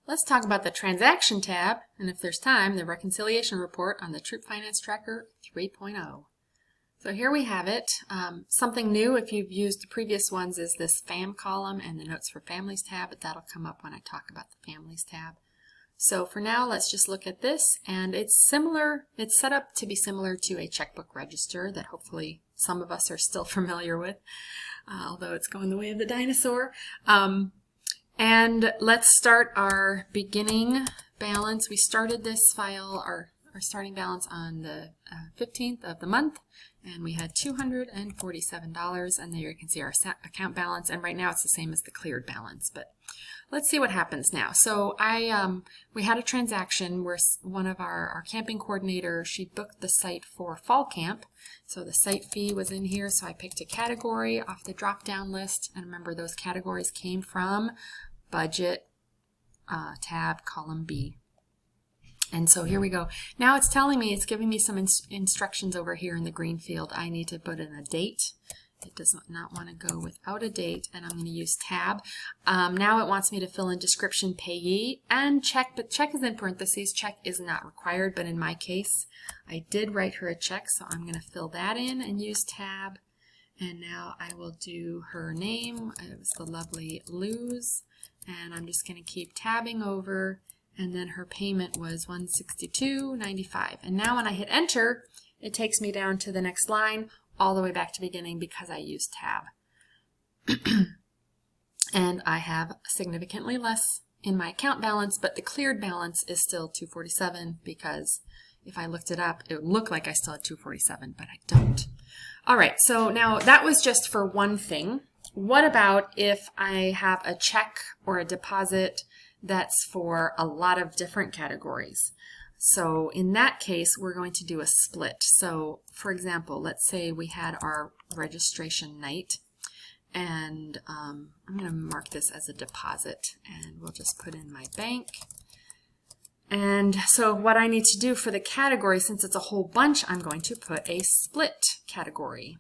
Let's talk about the Transaction tab, and if there's time, the Reconciliation Report on the Troop Finance Tracker 3.0. So here we have it. Something new, if you've used the previous ones, is this FAM column and the Notes for Families tab, but that'll come up when I talk about the Families tab. So for now, let's just look at this, and it's similar. It's set up to be similar to a checkbook register that hopefully some of us are still familiar with, although it's going the way of the dinosaur. And let's start our beginning balance. We started this file, our starting balance, on the 15th of the month, and we had $247, and there you can see our account balance, and right now it's the same as the cleared balance. But let's see what happens now. So we had a transaction where one of our camping coordinator, she booked the site for fall camp. So the site fee was in here, so I picked a category off the drop-down list, and remember those categories came from budget tab column B. And so here we go. Now it's telling me, it's giving me some instructions over here in the green field. I need to put in a date. It does not want to go without a date, and I'm going to use tab. Now it wants me to fill in description, payee, and check, but check is in parentheses. Check is not required, but in my case, I did write her a check, so I'm going to fill that in and use tab. And now I will do her name. It was the lovely Luz, and I'm just going to keep tabbing over, and then her payment was $162.95. And now when I hit enter, it takes me down to the next line, all the way back to beginning because I used tab. And I have significantly less in my account balance, but the cleared balance is still $247 because if I looked it up, it would look like I still had $247, but I don't. All right, so now that was just for one thing. What about if I have a check or a deposit that's for a lot of different categories? So in that case, we're going to do a split. So for example, let's say we had our registration night, and I'm going to mark this as a deposit, and we'll just put in my bank. And so what I need to do for the category, since it's a whole bunch, I'm going to put a split category.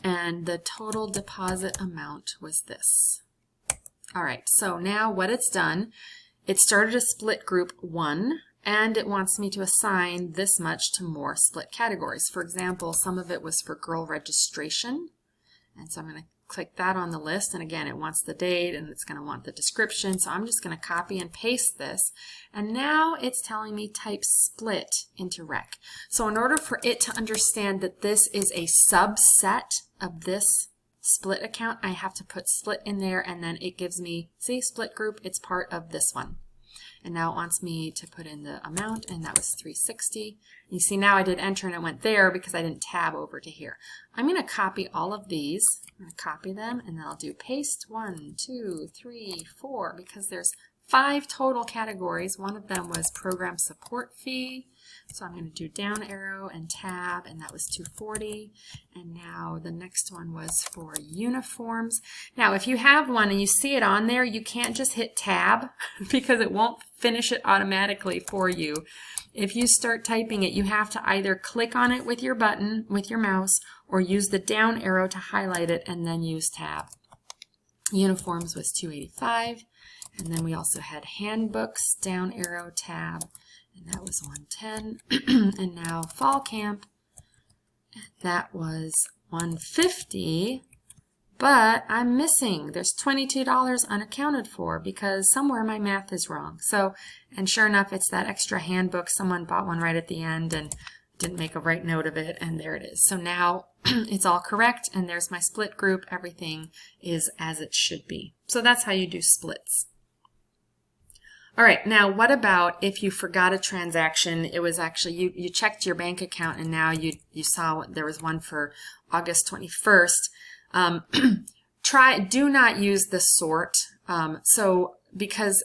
And the total deposit amount was this. All right, so now what it's done, it started a split group 1, and it wants me to assign this much to more split categories. For example, some of it was for girl registration, and so I'm going to click that on the list, and again it wants the date and it's going to want the description, so I'm just going to copy and paste this, and now it's telling me type split into rec. So in order for it to understand that this is a subset of this split account, I have to put split in there, and then it gives me, see, split group, it's part of this one. And now it wants me to put in the amount, and that was $360. You see now I did enter and it went there because I didn't tab over to here. I'm going to copy all of these. I'm going to copy them, and then I'll do paste 1, 2, 3, 4, because there's 5 total categories. One of them was program support fee. So I'm going to do down arrow and tab, and that was $240. And now the next one was for uniforms. Now if you have one and you see it on there, you can't just hit tab because it won't finish it automatically for you. If you start typing it, you have to either click on it with your button, with your mouse, or use the down arrow to highlight it and then use tab. Uniforms was $285. And then we also had handbooks, down arrow, tab, and that was $110. And now fall camp, that was $150, but I'm missing. There's $22 unaccounted for because somewhere my math is wrong. So, and sure enough, it's that extra handbook. Someone bought one right at the end and didn't make a right note of it, and there it is. So now it's all correct, and there's my split group. Everything is as it should be. So that's how you do splits. All right, now what about if you forgot a transaction? It was actually, you checked your bank account, and now you saw there was one for August 21st. Do not use the sort, so because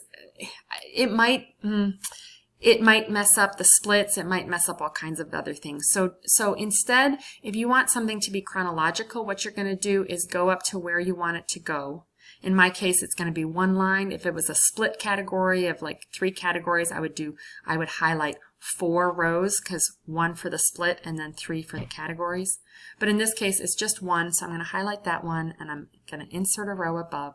it might mess up the splits, it might mess up all kinds of other things. So instead, if you want something to be chronological, what you're going to do is go up to where you want it to go. In my case, it's going to be one line. If it was a split category of like 3 categories, I would highlight 4 rows, because 1 for the split and then 3 for the categories. But in this case, it's just 1, so I'm going to highlight that one, and I'm going to insert a row above.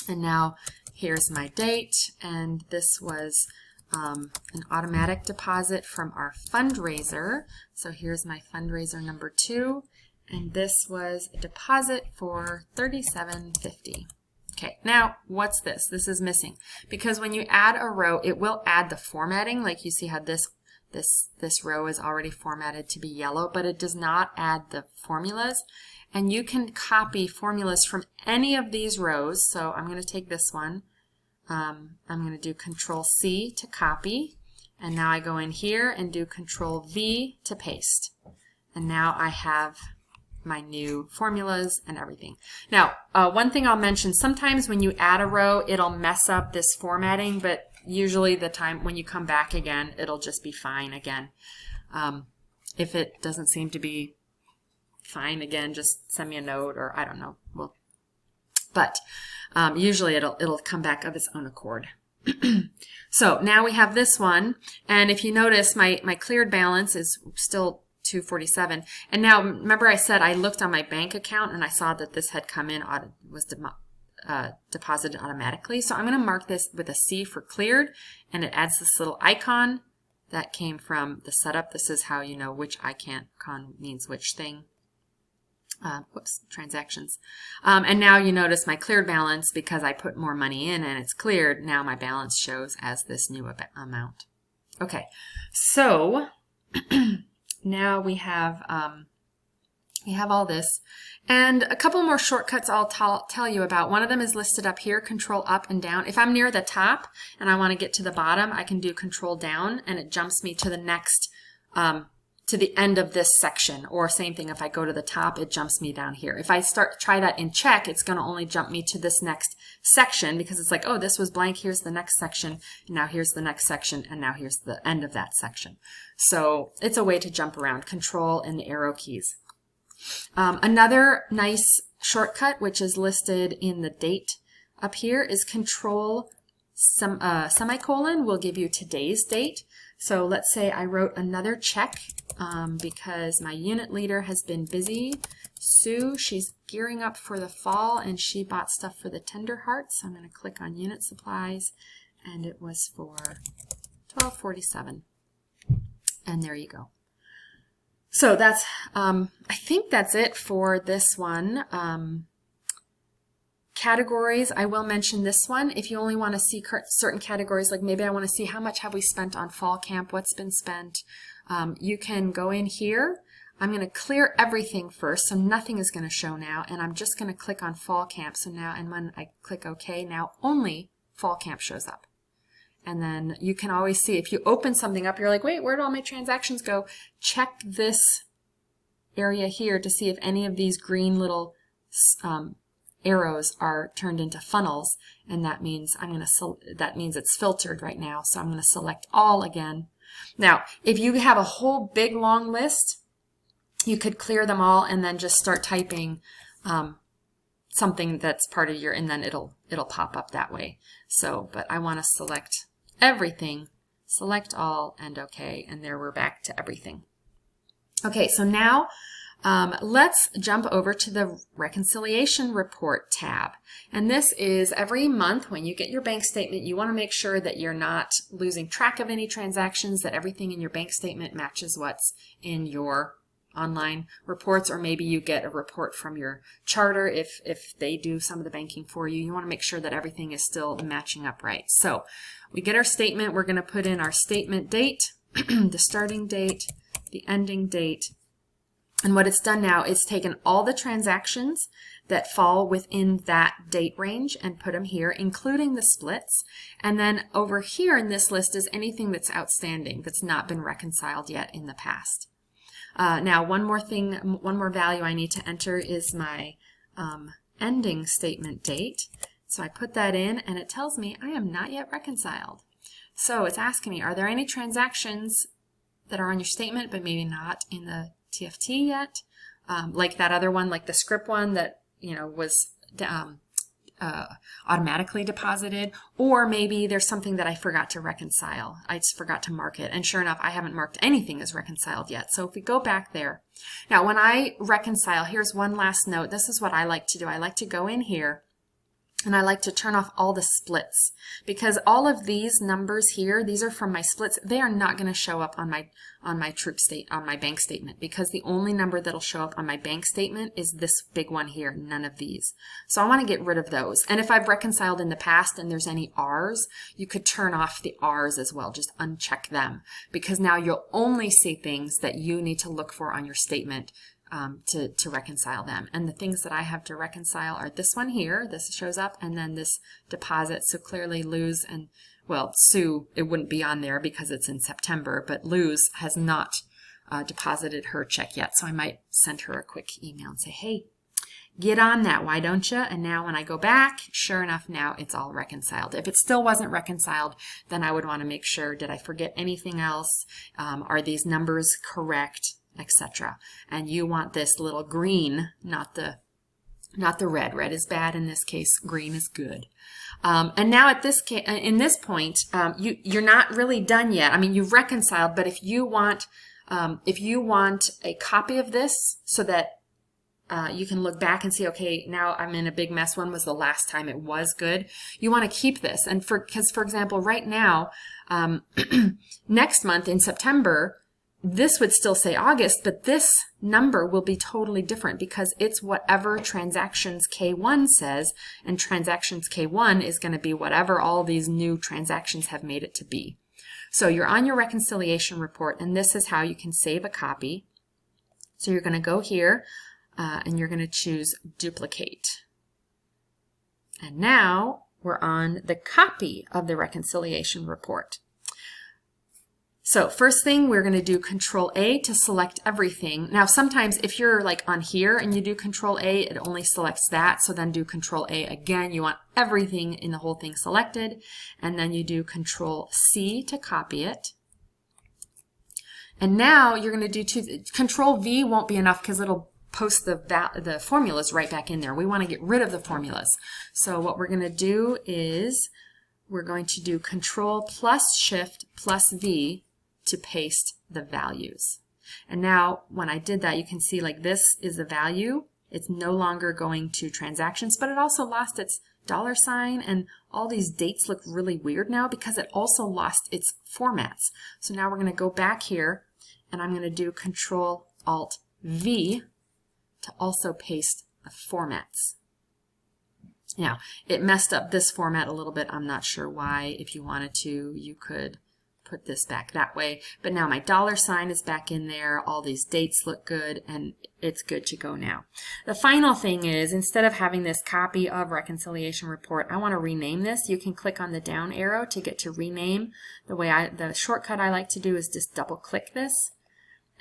And now here's my date, and this was an automatic deposit from our fundraiser. So here's my fundraiser number 2, and this was a deposit for $37.50. Okay, now what's this? This is missing because when you add a row, it will add the formatting. Like you see how this row is already formatted to be yellow, but it does not add the formulas. And you can copy formulas from any of these rows. So I'm going to take this one. I'm going to do Control C to copy. And now I go in here and do Control V to paste. And now I have my new formulas and everything. Now, one thing I'll mention, sometimes when you add a row, it'll mess up this formatting, but usually the time when you come back again, it'll just be fine again. If it doesn't seem to be fine again, just send me a note, or I don't know. But usually it'll come back of its own accord. So now we have this one, and if you notice, my cleared balance is still $247. And now remember I said I looked on my bank account and I saw that this had come in, was deposited automatically. So I'm going to mark this with a C for cleared, and it adds this little icon that came from the setup. This is how you know which icon means which thing. Transactions. And now you notice my cleared balance, because I put more money in and it's cleared, now my balance shows as this new amount. Okay, so now we have all this, and a couple more shortcuts I'll tell you about. One of them is listed up here, Control up and down. If I'm near the top and I want to get to the bottom, I can do Control down and it jumps me to the next, to the end of this section. Or same thing, if I go to the top, it jumps me down here. If I try that in check, it's going to only jump me to this next section, because it's like, oh, this was blank, here's the next section, and now here's the next section, and now here's the end of that section. So it's a way to jump around, Control and the arrow keys. Another nice shortcut, which is listed in the date up here, is Control semicolon will give you today's date. So let's say I wrote another check because my unit leader has been busy. Sue, she's gearing up for the fall and she bought stuff for the Tender Hearts. So I'm going to click on unit supplies, and it was for $12.47. And there you go. So that's, I think that's it for this one. Categories, I will mention this one. If you only want to see certain categories, like maybe I want to see how much have we spent on fall camp, what's been spent, you can go in here. I'm going to clear everything first, so nothing is going to show now, and I'm just going to click on fall camp. So now, and when I click OK, now only fall camp shows up. And then you can always see, if you open something up, you're like, wait, where did all my transactions go? Check this area here to see if any of these green little arrows are turned into funnels, and that means that means it's filtered right now. So I'm going to select all again. Now, if you have a whole big long list, you could clear them all and then just start typing something that's part of your, and then it'll pop up that way. So, but I want to select everything, select all, and OK, and there we're back to everything. Okay, so now let's jump over to the Reconciliation Report tab. And this is every month when you get your bank statement, you want to make sure that you're not losing track of any transactions, that everything in your bank statement matches what's in your online reports, or maybe you get a report from your charter if they do some of the banking for you. You want to make sure that everything is still matching up right. So we get our statement, we're going to put in our statement date, the starting date, the ending date, and what it's done now is taken all the transactions that fall within that date range and put them here, including the splits. And then over here in this list is anything that's outstanding that's not been reconciled yet in the past. Now, one more value I need to enter is my ending statement date. So I put that in, and it tells me I am not yet reconciled. So it's asking me, are there any transactions that are on your statement but maybe not in the TFT yet? Like that other one, like the script one that was automatically deposited, or maybe there's something that I forgot to reconcile. I just forgot to mark it, and sure enough, I haven't marked anything as reconciled yet. So if we go back there, now when I reconcile, here's one last note. This is what I like to do. I like to go in here And I like to turn off all the splits, because all of these numbers here, these are from my splits. They are not going to show up on my bank statement, because the only number that'll show up on my bank statement is this big one here, none of these. So I want to get rid of those. And if I've reconciled in the past and there's any R's, you could turn off the R's as well. Just uncheck them, because now you'll only see things that you need to look for on your statement to reconcile them. And the things that I have to reconcile are this one here, this shows up, and then this deposit. So clearly Luz and, well, Sue, it wouldn't be on there because it's in September, but Luz has not deposited her check yet. So I might send her a quick email and say, hey, get on that, why don't you? And now when I go back, sure enough, now it's all reconciled. If it still wasn't reconciled, then I would want to make sure, did I forget anything else? Are these numbers correct? Etc. And you want this little green, not the red. Red is bad in this case. Green is good. And now at this in this point, you're not really done yet. I mean, you've reconciled, but if you want a copy of this so that you can look back and see, okay, now I'm in a big mess. When was the last time it was good? You want to keep this, and because for example, right now, next month in September, this would still say August, but this number will be totally different because it's whatever transactions K1 says, and transactions K1 is going to be whatever all these new transactions have made it to be. So you're on your reconciliation report, and this is how you can save a copy. So you're going to go here, and you're going to choose duplicate. And now we're on the copy of the reconciliation report. So first thing, we're going to do Control A to select everything. Now sometimes if you're like on here and you do Control A, it only selects that. So then do Control A again. You want everything in the whole thing selected. And then you do Control C to copy it. And now you're going to do Control V won't be enough because it'll post the formulas right back in there. We want to get rid of the formulas. So what we're going to do is we're going to do Control plus Shift plus V to paste the values. And now when I did that, you can see like this is the value. It's no longer going to transactions, but it also lost its $, and all these dates look really weird now because it also lost its formats. So now we're going to go back here, and I'm going to do Control Alt V to also paste the formats. Now, it messed up this format a little bit. I'm not sure why. If you wanted to, you could put this back that way. But now my $sign is back in there. All these dates look good, and it's good to go now. The final thing is, instead of having this copy of reconciliation report, I want to rename this. You can click on the down arrow to get to rename. The shortcut I like to do is just double click this.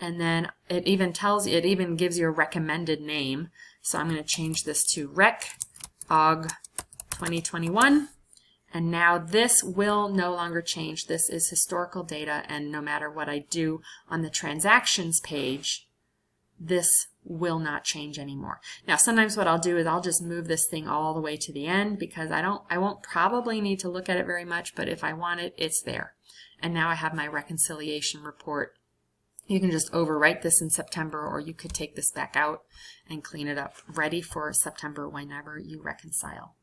And then it even gives you a recommended name. So I'm going to change this to Rec Aug 2021, and now this will no longer change. This is historical data, and no matter what I do on the transactions page, this will not change anymore. Now sometimes what I'll do is I'll just move this thing all the way to the end because I won't probably need to look at it very much, but if I want it, it's there. And now I have my reconciliation report. You can just overwrite this in September, or you could take this back out and clean it up, ready for September whenever you reconcile.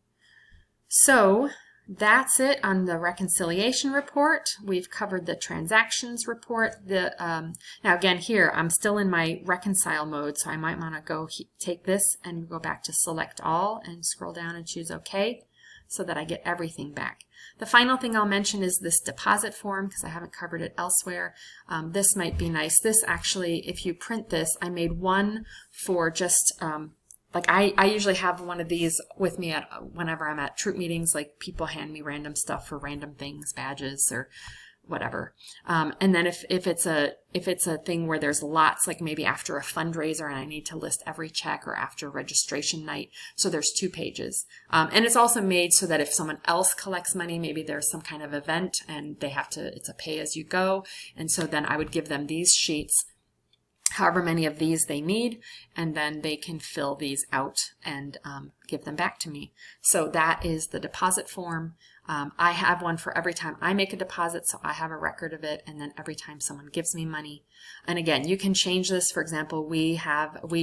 So that's it on the reconciliation report. We've covered the transactions report. Now again here, I'm still in my reconcile mode, so I might want to go take this and go back to select all and scroll down and choose OK, so that I get everything back. The final thing I'll mention is this deposit form, because I haven't covered it elsewhere. This might be nice. This actually, if you print this, I made one for just, like I usually have one of these with me whenever I'm at troop meetings, like people hand me random stuff for random things, badges or whatever. And then if it's a thing where there's lots, like maybe after a fundraiser and I need to list every check, or after registration night, so there's 2 pages. And it's also made so that if someone else collects money, maybe there's some kind of event and they have to, it's a pay as you go. And so then I would give them these sheets, however many of these they need, and then they can fill these out and give them back to me. So that is the deposit form. I have one for every time I make a deposit, so I have a record of it, and then every time someone gives me money. And again, you can change this. For example, we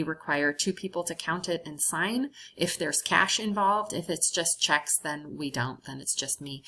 require 2 people to count it and sign if there's cash involved. If it's just checks, then we don't, then it's just me.